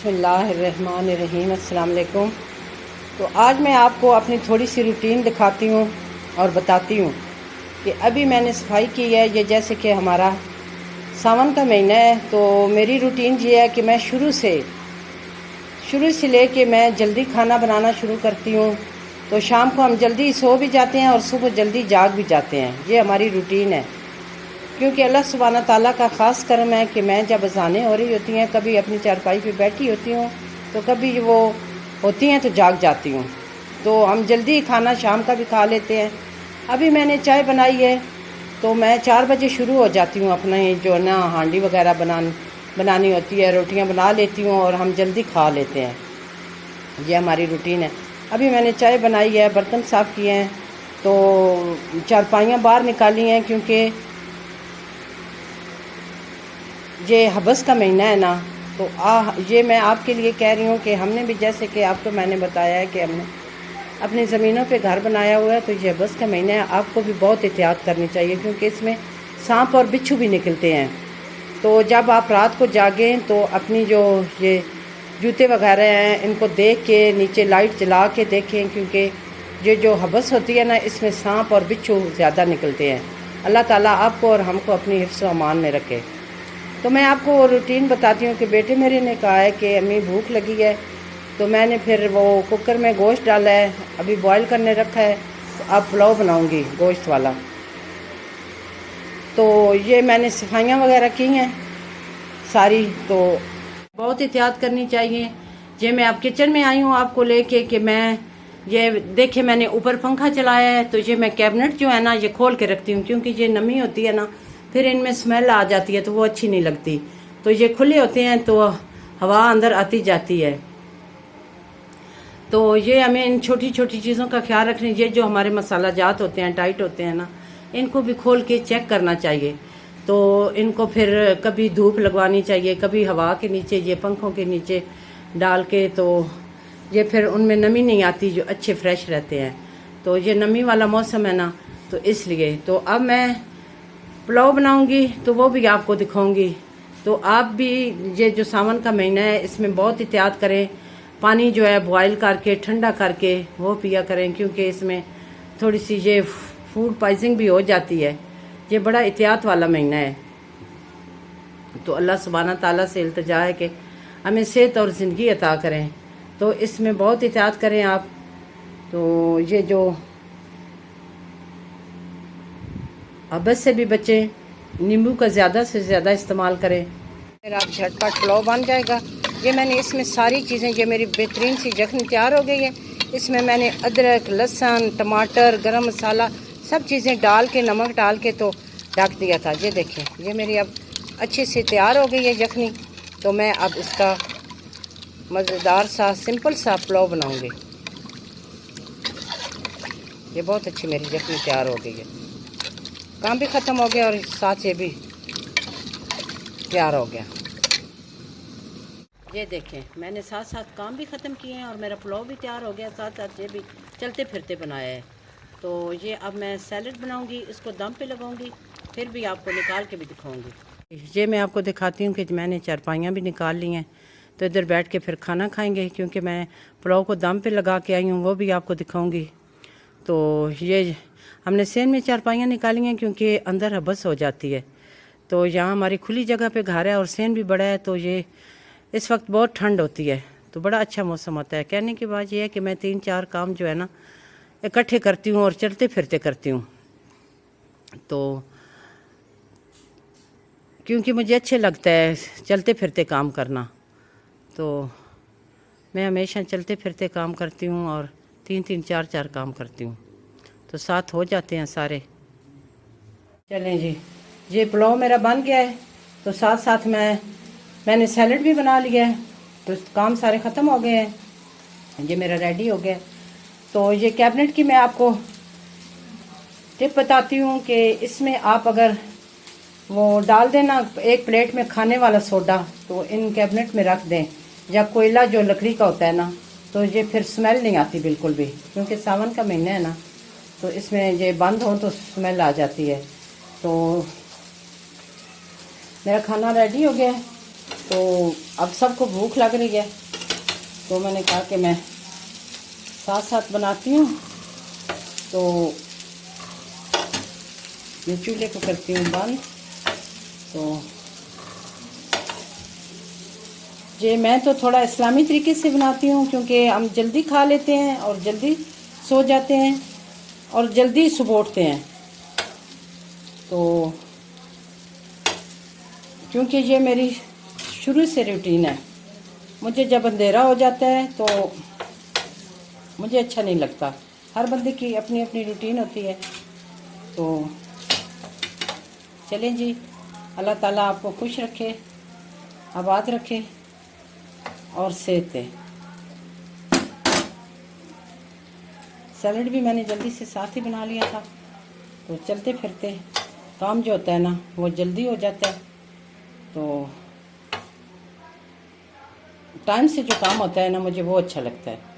बिस्मिल्लाहिर्रहमानिर्रहीम। अस्सलाम वालेकुम। तो आज मैं आपको अपनी थोड़ी सी रूटीन दिखाती हूँ और बताती हूँ कि अभी मैंने सफाई की है। ये जैसे कि हमारा सावन का महीना है, तो मेरी रूटीन ये है कि मैं शुरू से लेके मैं जल्दी खाना बनाना शुरू करती हूँ। तो शाम को हम जल्दी सो भी जाते हैं और सुबह जल्दी जाग भी जाते हैं। ये हमारी रूटीन है, क्योंकि अल्लाह सुब्हाना ताला का ख़ास करम है कि मैं जब अज़ानें हो रही होती हैं, कभी अपनी चारपाई पे बैठी होती हूँ तो कभी वो होती हैं तो जाग जाती हूँ। तो हम जल्दी खाना शाम का भी खा लेते हैं। अभी मैंने चाय बनाई है, तो मैं 4 बजे शुरू हो जाती हूँ। अपना जो ना हांडी वगैरह बनानी होती है, रोटियाँ बना लेती हूँ और हम जल्दी खा लेते हैं। ये हमारी रूटीन है। अभी मैंने चाय बनाई है, बर्तन साफ़ किए हैं, तो चारपाइयाँ बाहर निकाली हैं, क्योंकि ये हबस का महीना है ना। तो ये मैं आपके लिए कह रही हूँ कि हमने भी, जैसे कि आपको मैंने बताया है कि हमने अपनी ज़मीनों पे घर बनाया हुआ है, तो ये हबस का महीना है। आपको भी बहुत एहतियात करनी चाहिए, क्योंकि इसमें सांप और बिच्छू भी निकलते हैं। तो जब आप रात को जागें तो अपनी जो ये जूते वगैरह हैं, इनको देख के नीचे लाइट जला के देखें, क्योंकि ये जो हबस होती है ना, इसमें सांप और बिच्छू ज़्यादा निकलते हैं। अल्लाह ताला आपको और हमको अपनी हिफ्ज़ व अमान में रखे। तो मैं आपको रूटीन बताती हूँ कि बेटे मेरे ने कहा है कि अम्मी भूख लगी है, तो मैंने फिर वो कुकर में गोश्त डाला है, अभी बॉईल करने रखा है। तो अब पुलाव बनाऊँगी गोश्त वाला। तो ये मैंने सफाइयाँ वगैरह की हैं सारी, तो बहुत एहतियात करनी चाहिए। ये मैं अब किचन में आई हूँ आपको लेके कि मैं ये देखे, मैंने ऊपर पंखा चलाया है, तो ये मैं कैबिनेट जो है ना ये खोल के रखती हूँ, क्योंकि ये नमी होती है ना, फिर इनमें स्मेल आ जाती है तो वो अच्छी नहीं लगती। तो ये खुले होते हैं तो हवा अंदर आती जाती है। तो ये हमें इन छोटी छोटी चीज़ों का ख्याल रखना। ये जो हमारे मसाला जात होते हैं, टाइट होते हैं ना, इनको भी खोल के चेक करना चाहिए। तो इनको फिर कभी धूप लगवानी चाहिए, कभी हवा के नीचे, ये पंखों के नीचे डाल के, तो ये फिर उनमें नमी नहीं आती, जो अच्छे फ्रेश रहते हैं। तो ये नमी वाला मौसम है ना, तो इसलिए। तो अब मैं पुलाव बनाऊंगी, तो वो भी आपको दिखाऊंगी। तो आप भी, ये जो सावन का महीना है, इसमें बहुत एहतियात करें। पानी जो है बॉयल करके ठंडा करके वो पिया करें, क्योंकि इसमें थोड़ी सी ये फूड पॉइजनिंग भी हो जाती है। ये बड़ा एहतियात वाला महीना है। तो अल्लाह सुब्हाना ताला से इल्तिजा है कि हमें सेहत और ज़िंदगी अता करें। तो इसमें बहुत एहतियात करें आप। तो ये जो हबस से भी बचें, नींबू का ज़्यादा से ज़्यादा इस्तेमाल करें, फिर आप झटपट पुलाव बन जाएगा। ये मैंने इसमें सारी चीज़ें, ये मेरी बेहतरीन सी यखनी तैयार हो गई है। इसमें मैंने अदरक, लहसुन, टमाटर, गरम मसाला सब चीज़ें डाल के, नमक डाल के तो ढक दिया था। ये देखें, ये मेरी अब अच्छी सी तैयार हो गई है यखनी। तो मैं अब इसका मज़ेदार सा सिंपल सा पुलाव बनाऊँगी। ये बहुत अच्छी मेरी यखनी तैयार हो गई है। काम भी ख़त्म हो गया और साथ ये भी तैयार हो गया। ये देखें, मैंने साथ साथ काम भी ख़त्म किए हैं और मेरा पुलाव भी तैयार हो गया, साथ साथ ये भी चलते फिरते बनाया है। तो ये अब मैं सैलड बनाऊंगी, इसको दम पे लगाऊंगी, फिर भी आपको निकाल के भी दिखाऊंगी। ये मैं आपको दिखाती हूँ कि मैंने चारपाइयाँ भी निकाल ली हैं, तो इधर बैठ के फिर खाना खाएँगे, क्योंकि मैं पुलाव को दम पे लगा के आई हूँ, वो भी आपको दिखाऊँगी। तो ये हमने सेन में चारपाइयाँ निकाली हैं, क्योंकि अंदर हबस हो जाती है। तो यहाँ हमारी खुली जगह पे घर है और सेन भी बड़ा है, तो ये इस वक्त बहुत ठंड होती है, तो बड़ा अच्छा मौसम होता है। कहने की बात यह है कि मैं 3-4 काम जो है ना इकट्ठे करती हूँ और चलते फिरते करती हूँ। तो क्योंकि मुझे अच्छे लगता है चलते फिरते काम करना, तो मैं हमेशा चलते फिरते काम करती हूँ और 3-3, 4-4 काम करती हूँ, तो साथ हो जाते हैं सारे। चलें जी, ये पुलाव मेरा बन गया है, तो साथ साथ मैंने सैलड भी बना लिया है, तो काम सारे ख़त्म हो गए हैं। ये मेरा रेडी हो गया। तो ये कैबिनेट की मैं आपको टिप बताती हूँ कि इसमें आप अगर वो डाल देना एक प्लेट में खाने वाला सोडा, तो इन कैबिनेट में रख दें, या कोयला जो लकड़ी का होता है ना, तो ये फिर स्मेल नहीं आती बिल्कुल भी, क्योंकि सावन का महीना है ना, तो इसमें ये बंद हो तो स्मेल आ जाती है। तो मेरा खाना रेडी हो गया है, तो अब सबको भूख लग रही है, तो मैंने कहा कि मैं साथ साथ बनाती हूँ। तो मैं चूल्हे को करती हूँ बंद। तो मैं तो थोड़ा इस्लामी तरीके से बनाती हूँ, क्योंकि हम जल्दी खा लेते हैं और जल्दी सो जाते हैं और जल्दी सुबह उठते हैं। तो क्योंकि ये मेरी शुरू से रूटीन है, मुझे जब अंधेरा हो जाता है तो मुझे अच्छा नहीं लगता। हर बंदे की अपनी अपनी रूटीन होती है। तो चलें जी, अल्लाह ताला आपको खुश रखे, आबाद रखे और सेहत दे। सैलड भी मैंने जल्दी से साथ ही बना लिया था। तो चलते फिरते काम जो होता है ना, वो जल्दी हो जाता है। तो टाइम से जो काम होता है ना, मुझे वो अच्छा लगता है।